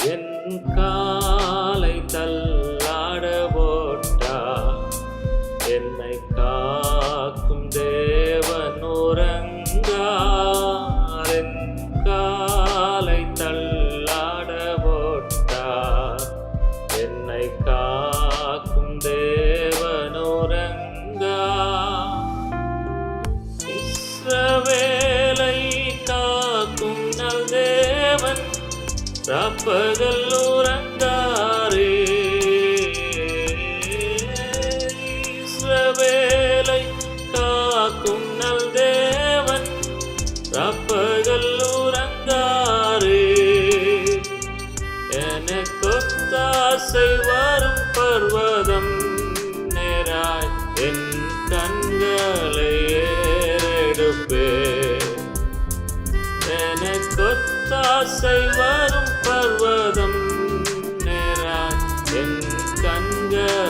என் காலை தள்ளாட போட்டார். என்னை காக்கும் தேவன் உறங்கார். என் காலை தள்ளாட போட்டார். என்னை காக்கும் தேவன் உறங்கார். இஸ்ரவேலை காக்கும் நல் தேவன் ராப்பகல் உறங்காரே. இஸ்ரவேலை காக்கும் நல் தேவன் ராப்பகல் உறங்காரே. எனக்கொத்தாசை வரும் பர்வதம் நேராய் என் கண்களை ஏறெடுப்பேன். எனக்கொத்தாசை வரும் பர்வதம் நேராய் என் கண்கள்